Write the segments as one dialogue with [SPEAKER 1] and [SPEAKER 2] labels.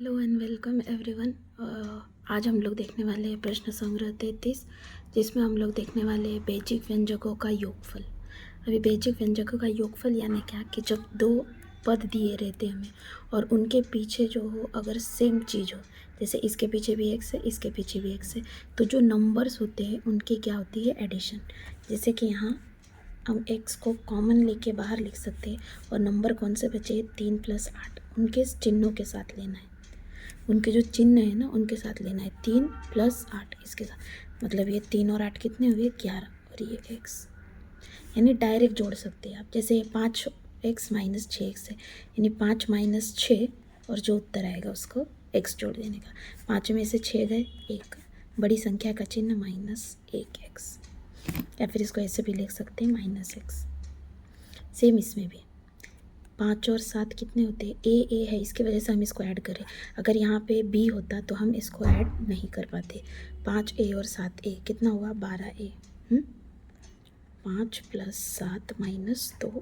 [SPEAKER 1] Hello and welcome everyone. आज हम लोग देखने वाले हैं प्रश्न संग्रह 33, जिसमें हम लोग देखने वाले हैं बेजिक व्यंजकों का योगफल। अभी बेजिक व्यंजकों का योगफल यानी क्या कि जब दो पद दिए रहते हैं हमें और उनके पीछे जो हो अगर सेम चीज़ हो, जैसे इसके पीछे भी एक्स है, इसके पीछे भी एक्स है, तो जो नंबर्स होते हैं उनकी क्या होती है, एडिशन। जैसे कि यहाँ हम x को कॉमन लेके बाहर लिख सकते हैं और नंबर कौन से बचे, 3 + 8, उनके चिन्हों के साथ लेना है। उनके जो चिन्ह है ना उनके साथ लेना है, 3 + 8 इसके साथ, मतलब ये 3 और 8 कितने हुए, 11, और ये x, यानी डायरेक्ट जोड़ सकते हैं आप। जैसे 5x - 6x है, यानी 5 - 6, और जो उत्तर आएगा उसको x जोड़ देने का। 5 में से 6 गए, 1, बड़ी संख्या का चिन्ह -1x, या फिर इसको ऐसे भी लिख सकते हैं -x। सेम इसमें भी 5 और 7 कितने होते हैं, ए है, इसकी वजह से हम इसको ऐड करें। अगर यहाँ पे बी होता तो हम इसको ऐड नहीं कर पाते। 5a और 7a कितना हुआ, 12a। 5 + 7 - 2a,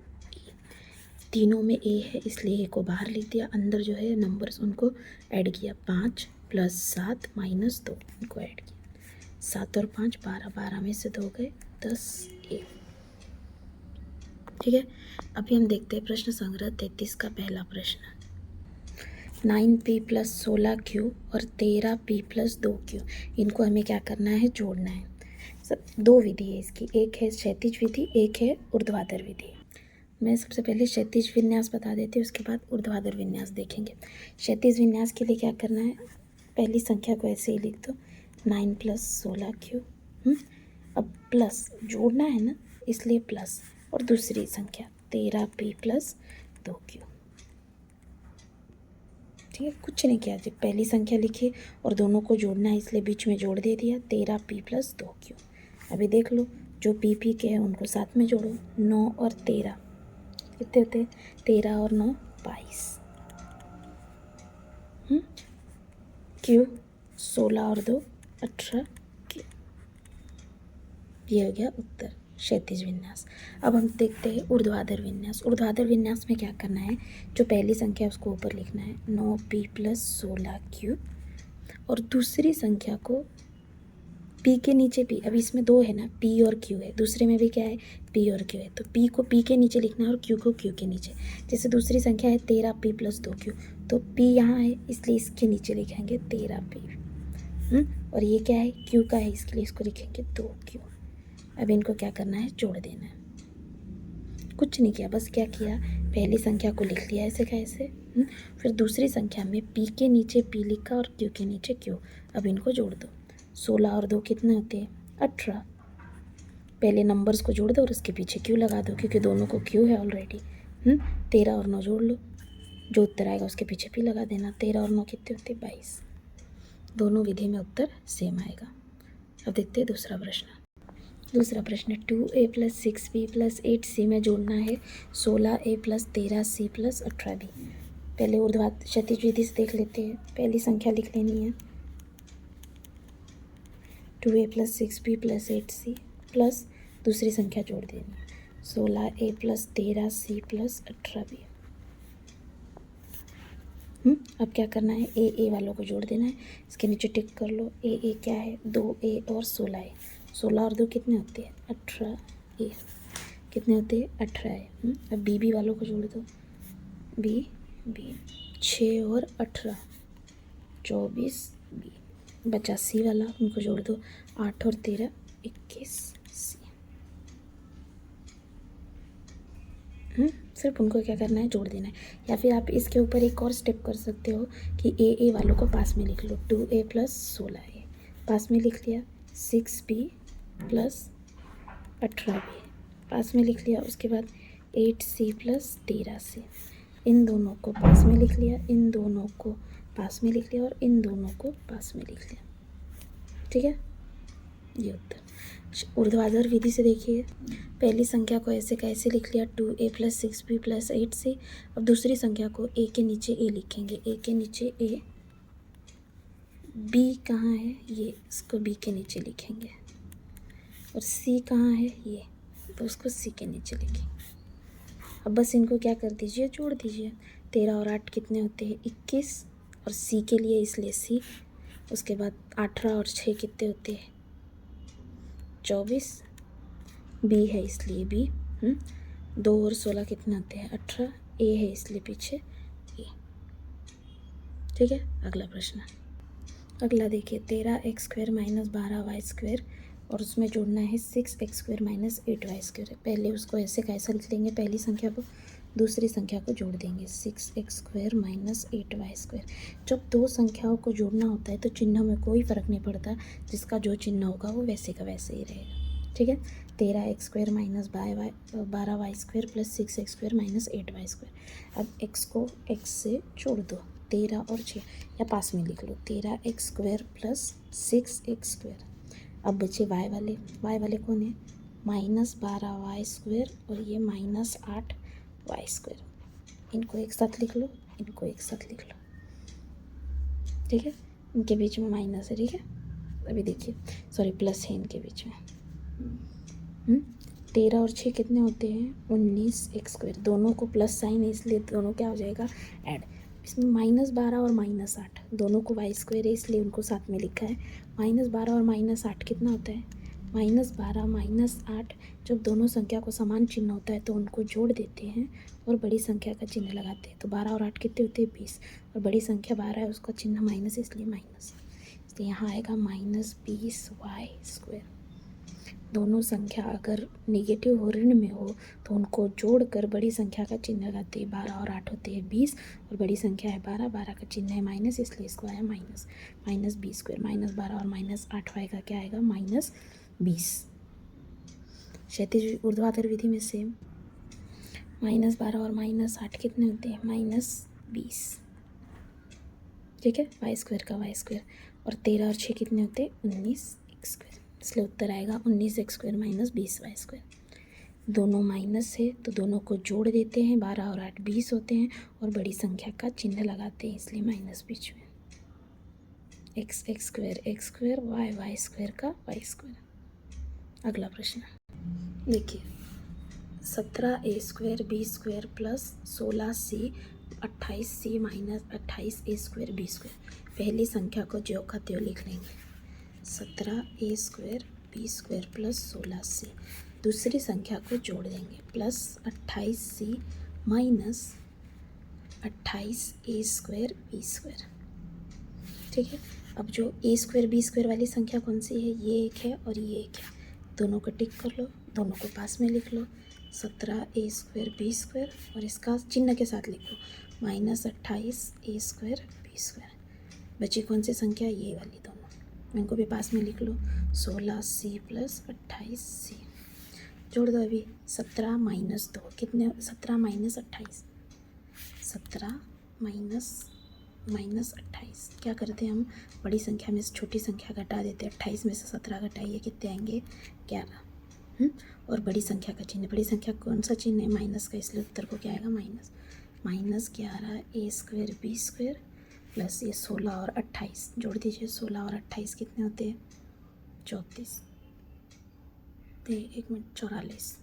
[SPEAKER 1] तीनों में a है इसलिए a को बाहर लिख दिया, अंदर जो है नंबर्स उनको ऐड किया। 5 + 7 - 2 उनको ऐड किया। 7 और 5 12, 12 में से 2 गए, 10a। ठीक है, अभी हम देखते हैं प्रश्न संग्रह 33 का पहला प्रश्न। 9p + 16q और 13p + 2q, इनको हमें क्या करना है, जोड़ना है। सब दो विधि है इसकी, एक है क्षैतिज विधि, एक है ऊर्ध्वाधर विधि। मैं सबसे पहले क्षैतिज विन्यास बता देती हूँ, उसके बाद ऊर्ध्वाधर विन्यास देखेंगे। क्षैतिज विन्यास के लिए क्या करना है, पहली संख्या को ऐसे ही लिख दो, 9 + 16q। अब प्लस जोड़ना है ना, इसलिए प्लस, और दूसरी संख्या 13p + 2q। ठीक है, कुछ नहीं किया, जब पहली संख्या लिखी और दोनों को जोड़ना है इसलिए बीच में जोड़ दे दिया, 13p + 2q। अभी देख लो, जो p के हैं उनको साथ में जोड़ो, 9 और 13 कितने होते हैं, 13 और 9 22। q 16 और 2 18 q। ये हो गया उत्तर, क्षैतिज विन्यास। अब हम देखते हैं ऊर्ध्वाधर विन्यास। ऊर्ध्वाधर विन्यास में क्या करना है, जो पहली संख्या है उसको ऊपर लिखना है, 9p + 16q, और दूसरी संख्या को p के नीचे p, अभी इसमें दो है ना, p और q है, दूसरे में भी क्या है, p और q है, तो p को p के नीचे लिखना है और q को q के नीचे। जैसे दूसरी संख्या है 13p + 2q, तो p यहाँ है इसलिए इसके नीचे लिखेंगे 13p। और ये क्या है, q का है इसके लिए इसको लिखेंगे 2q। अब इनको क्या करना है, जोड़ देना है। कुछ नहीं किया, बस क्या किया, पहली संख्या को लिख लिया ऐसे का ऐसे, फिर दूसरी संख्या में p के नीचे p लिखा और q के नीचे q। अब इनको जोड़ दो, 16 और 2 कितने होते हैं, 18। पहले नंबर्स को जोड़ दो और उसके पीछे q लगा दो, क्योंकि दोनों को q है ऑलरेडी। 13 और 9 जोड़ लो, जो उत्तर आएगा उसके पीछे p लगा देना। 13 और 9 कितने होते हैं, 22। दोनों विधि में उत्तर सेम आएगा। अब देखते हैं दूसरा प्रश्न। दूसरा प्रश्न, 2a + 6b + 8c में जोड़ना है 16a + 13c + 18b। पहले ऊर्ध्वाधर क्षैतिज विधि से देख लेते हैं। पहली संख्या लिख लेनी है, 2a + 6b + 8c, प्लस दूसरी संख्या जोड़ देनी है, 16a + 13c + 18b। अब क्या करना है, ए वालों को जोड़ देना है, इसके नीचे टिक कर लो। ए क्या है, 2a और 16a, 16 और 2 कितने होते हैं, 18a, कितने होते हैं, 18a। अब बी वालों को जोड़ दो, बी 6 और 18 24b। बचा सी वाला, उनको जोड़ दो, 8 और 13 21c। सिर्फ उनको क्या करना है, जोड़ देना है। या फिर आप इसके ऊपर एक और स्टेप कर सकते हो कि ए वालों को पास में लिख लो, 2a + 16a पास में लिख लिया, 6b + 18b पास में लिख लिया, उसके बाद 8c + 13c, इन दोनों को पास में लिख लिया, इन दोनों को पास में लिख लिया, और इन दोनों को पास में लिख लिया। ठीक है, ये उत्तर। ऊर्ध्वाधर विधि से देखिए, पहली संख्या को ऐसे का ऐसे लिख लिया, 2a + 6b + 8c। अब दूसरी संख्या को a के नीचे a लिखेंगे, a के नीचे a, b कहाँ है, ये, इसको b के नीचे लिखेंगे, और c कहाँ है, ये, तो उसको c के नीचे लिखेंगे। अब बस इनको क्या कर दीजिए, जोड़ दीजिए। 13 और 8 कितने होते हैं, 21, और सी के लिए इसलिए सी। उसके बाद 18 और 6 कितने होते हैं 24, बी है इसलिए बी। 2 और 16 कितने होते हैं 18, ए है इसलिए पीछे ए। ठीक है, अगला प्रश्न। अगला देखिए 13x² माइनस 12y² और उसमें जोड़ना है 6x² माइनस 8y²। पहले उसको ऐसे कैसा लिख लेंगे, पहली संख्या को दूसरी संख्या को जोड़ देंगे 6x² माइनस 8y²। जब दो संख्याओं को जोड़ना होता है तो चिन्ह में कोई फ़र्क नहीं पड़ता, जिसका जो चिन्ह होगा वो वैसे का वैसे ही रहेगा। ठीक है, 13x² minus 12y² plus 6x² minus 8y²। अब x को x से जोड़ दो, 13 और 6, या पास में लिख लो 13x² प्लस 6x²। अब बचे y वाले कौन है माइनस 12y² और ये माइनस 8y²। इनको एक साथ लिख लो, इनको एक साथ लिख लो। ठीक है, इनके बीच में माइनस है। ठीक है, अभी देखिए सॉरी प्लस है इनके बीच में। 13 और 6 कितने होते हैं 19x²। दोनों को प्लस साइन है इसलिए दोनों क्या हो जाएगा ऐड। इसमें माइनस 12 और माइनस 8 दोनों को y² है इसलिए उनको साथ में लिखा है। माइनस 12 और माइनस 8 कितना होता है माइनस 12 माइनस 8। जब दोनों संख्या को समान चिन्ह होता है तो उनको जोड़ देते हैं और बड़ी संख्या का चिन्ह लगाते हैं। तो 12 और 8 कितने होते हैं 20, और बड़ी संख्या 12 है उसका चिन्ह माइनस इसलिए माइनस, इसलिए यहाँ आएगा माइनस 20y²। दोनों संख्या अगर नेगेटिव हो ऋण में हो तो उनको जोड़कर बड़ी संख्या का चिन्ह लगाते हैं। 12 और 8 होते हैं 20 और बड़ी संख्या है 12, 12 का चिन्ह है माइनस इसलिए इसको आया माइनस माइनस 20²। माइनस 12 और माइनस 8 आएगा क्या आएगा माइनस 20। क्षैतिज ऊर्ध्वाधर विधि में सेम माइनस 12 और माइनस 8 कितने होते हैं माइनस 20। ठीक है, y² का y²। और 13 और 6 कितने होते हैं 19x², इसलिए उत्तर आएगा 19x² माइनस 20y²। दोनों माइनस है तो दोनों को जोड़ देते हैं, 12 और 8 20 होते हैं और बड़ी संख्या का चिन्ह लगाते हैं इसलिए माइनस बीच में। x² y² का y²। अगला प्रश्न देखिए 17a² b² plus 16c 28c minus 28a² b²। पहली संख्या को ज्यों का त्यों लिख लेंगे 17a² b² प्लस 16c। दूसरी संख्या को जोड़ देंगे plus 28c minus 28a² b²। ठीक है, अब जो a² b² वाली संख्या कौन सी है ये एक है और ये एक है, दोनों को टिक कर लो, दोनों को पास में लिख लो 17a² b² और इसका चिन्ह के साथ लिखो माइनस 28a² b²। बची कौन सी संख्या ये वाली दोनों, इनको भी पास में लिख लो 16c प्लस 28c। जोड़ दो अभी 17 माइनस 2 कितने 17 माइनस 28, 17 माइनस 28। क्या करते हैं हम बड़ी संख्या में से छोटी संख्या घटा देते हैं। 28 में से 17 घटाइए कितने आएंगे 11। और बड़ी संख्या का चिन्ह, बड़ी संख्या कौन सा चिन्ह है माइनस का, इसलिए उत्तर को क्या आएगा माइनस 11a² b² प्लस ये 16 और 28 जोड़ दीजिए। 16 और 28 कितने होते हैं 34, 44।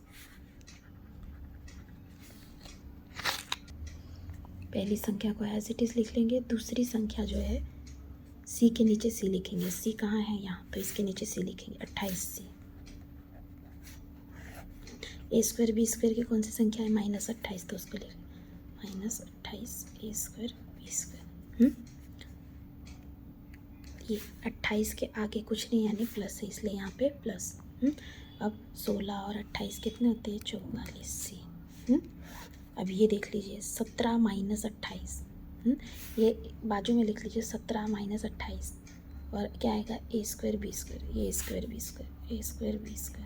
[SPEAKER 1] पहली संख्या को एज इट इज़ लिख लेंगे, दूसरी संख्या जो है सी के नीचे सी लिखेंगे। सी कहाँ है यहाँ, तो इसके नीचे सी लिखेंगे 28c। a² b² की कौन सी संख्या है माइनस 28, तो उसको लिख माइनस 28a² b²। ये 28 के आगे कुछ नहीं यानी प्लस है इसलिए यहाँ पे प्लस। अब 16 और 28 कितने होते हैं 44c। अब ये देख लीजिए 17 माइनस 28, ये बाजू में लिख लीजिए 17 माइनस 28 और क्या आएगा a² b², ये a² b²।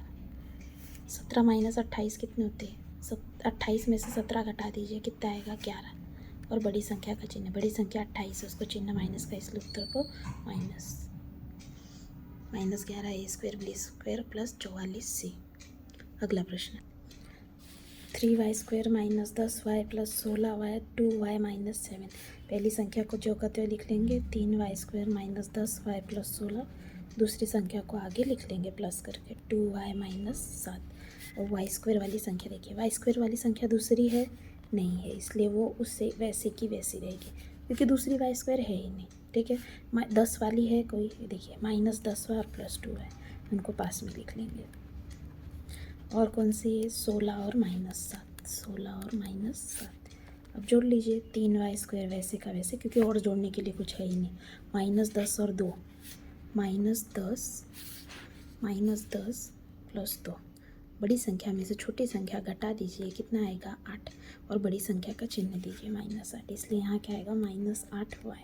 [SPEAKER 1] 17 माइनस 28 कितने होते हैं 28 में से 17 घटा दीजिए कितना आएगा 11। और बड़ी संख्या का चिन्ह, बड़ी संख्या 28 है उसको चिन्ह माइनस का इसलिए उत्तर को minus 11 a² b² plus 44c। अगला प्रश्न 3y² minus 10y plus 16y 2y minus 7। पहली संख्या को जो का त्यों लिख लेंगे 3y² माइनस 10y प्लस 16। दूसरी संख्या को आगे लिख लेंगे प्लस करके 2y माइनस 7। और y² वाली संख्या देखिए, y² वाली संख्या दूसरी है नहीं है इसलिए वो उससे वैसे की वैसी रहेगी। क्योंकि दूसरी वाई स्क्वायर है ही नहीं, ठीक है। 10 वाली है कोई, देखिए -10 है और +2 है, उनको पास में लिख लेंगे। और कौन सी है, 16 और -7, 16 और -7। अब जोड़ लीजिए 3y² वैसे का वैसे, क्योंकि और जोड़ने के लिए कुछ है ही नहीं। -10 और 2, -10 + 2। बड़ी संख्या में से छोटी संख्या घटा दीजिए, कितना आएगा 8, और बड़ी संख्या का चिन्ह दीजिए -8, इसलिए यहाँ क्या आएगा -8y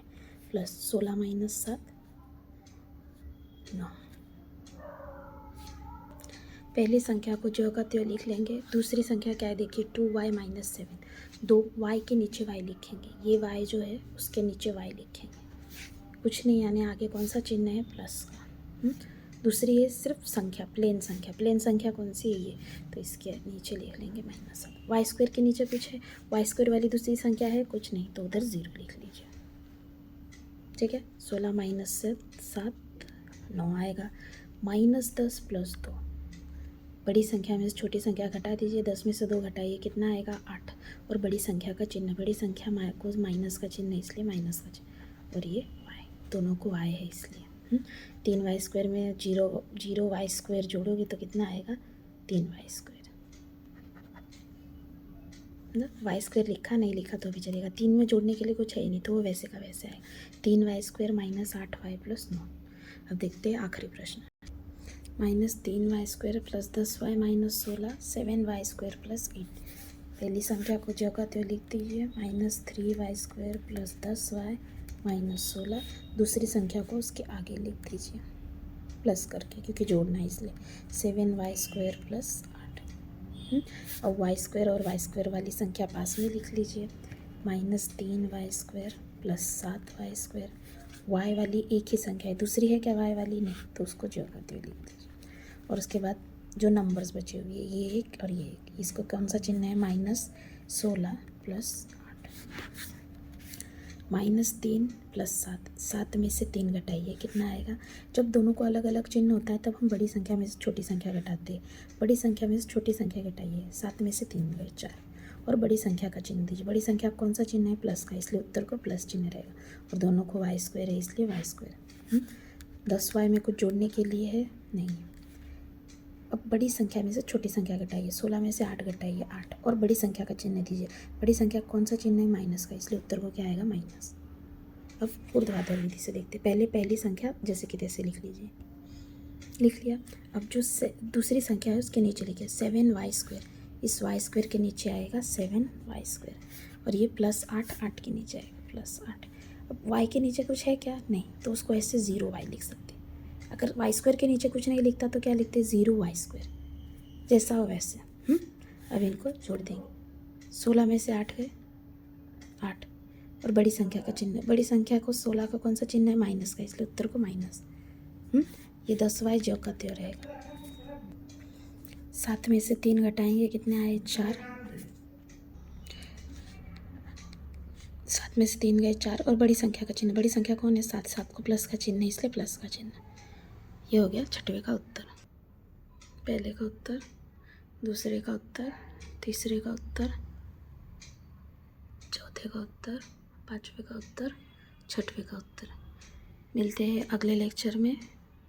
[SPEAKER 1] + 16 - 7 9। पहली संख्या को जो का त्यों लिख लेंगे। दूसरी संख्या क्या है, देखिए 2y - 7, 2 y के नीचे y लिखेंगे, ये y जो है उसके नीचे y लिखेंगे, कुछ नहीं, यानी आगे कौन सा चिन्ह है, प्लस का। दूसरी है सिर्फ संख्या, प्लेन संख्या, प्लेन संख्या कौन सी है ये, तो इसके नीचे लिख लेंगे -7। y² के नीचे कुछ है, y² वाली दूसरी संख्या है, कुछ नहीं, तो उधर 0 लिख लीजिए, ठीक है। 16 - 7 9 आएगा। -10 + 2, बड़ी संख्या में से छोटी संख्या घटा दीजिए, 10 में से 2 घटाइए, कितना आएगा 8, और बड़ी संख्या का चिन्ह, बड़ी संख्या को माइनस का चिन्ह, इसलिए माइनस का चिन्ह, और ये y, दोनों को y है इसलिए। 3y² में 0 y² जोड़ोगे तो कितना आएगा 3y²। y² लिखा नहीं लिखा तो भी चलेगा, 3 में जोड़ने के लिए कुछ है ही नहीं, तो वो वैसे का वैसे आएगा। 3y² - 8y + 9। अब देखते हैं आखिरी प्रश्न। -3y² + 10y - 16, 7y² + 8। पहली संख्या को जगह त्यों लिख दीजिए, -3y² + 10y - 16। दूसरी संख्या को उसके आगे लिख दीजिए प्लस करके, क्योंकि जोड़ना है इसलिए, 7y² + 8। और y² और y² वाली संख्या पास में लिख लीजिए, -3y² + 7y²। y वाली एक ही संख्या है, दूसरी है क्या y वाली, नहीं, तो उसको जो करते हुए लिख दीजिए। और उसके बाद जो नंबर्स बचे हुए, ये एक और ये एक, इसको कौन सा चिन्ह है, -16 + 8। -3 + 7, 7 में से 3 घटाइए, कितना आएगा। जब दोनों को अलग अलग चिन्ह होता है तब हम बड़ी संख्या में से छोटी संख्या घटाते हैं, बड़ी संख्या में से छोटी संख्या घटाइए, 7 में से 3 गए 4, और बड़ी संख्या का चिन्ह दीजिए। बड़ी संख्या कौन सा चिन्ह है, प्लस का, इसलिए उत्तर को प्लस चिन्ह रहेगा, और दोनों को y² है इसलिए y²। 10y में कुछ जोड़ने के लिए है नहीं। अब बड़ी संख्या में से छोटी संख्या घटाइए, 16 में से 8 घटाइए 8, और बड़ी संख्या का चिन्ह दीजिए। बड़ी संख्या कौन सा चिन्ह है, माइनस का, इसलिए उत्तर को क्या आएगा माइनस। अब ऊर्ध्वाधर विधि से देखते, पहले पहली संख्या जैसे कि तैसे लिख लीजिए, लिख लिया। अब जो दूसरी संख्या है उसके नीचे लिखिए 7y², इस y² के नीचे आएगा 7y², और ये +8, 8 के नीचे आएगा +8। अब y के नीचे कुछ है क्या, नहीं, तो उसको ऐसे 0y लिख सकते। अगर y² के नीचे कुछ नहीं लिखता तो क्या लिखते, 0y², जैसा हो वैसे। अब इनको जोड़ देंगे, 16 में से 8 गए 8, और बड़ी संख्या का चिन्ह, बड़ी संख्या को 16 का कौन सा चिन्ह है, माइनस का, इसलिए उत्तर को माइनस। ये 10y जो का त्यों रहेगा। 7 में से 3 घटाएंगे, कितने आए 4, 7 में से 3 गए 4, और बड़ी संख्या का चिन्ह, बड़ी संख्या कौन है 7, 7 को प्लस का चिन्ह है इसलिए प्लस का चिन्ह। ये हो गया छठवें का उत्तर। पहले का उत्तर, दूसरे का उत्तर, तीसरे का उत्तर, चौथे का उत्तर, पांचवें का उत्तर, छठवें का उत्तर। मिलते हैं अगले लेक्चर में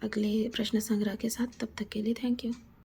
[SPEAKER 1] अगले प्रश्न संग्रह के साथ, तब तक के लिए थैंक यू।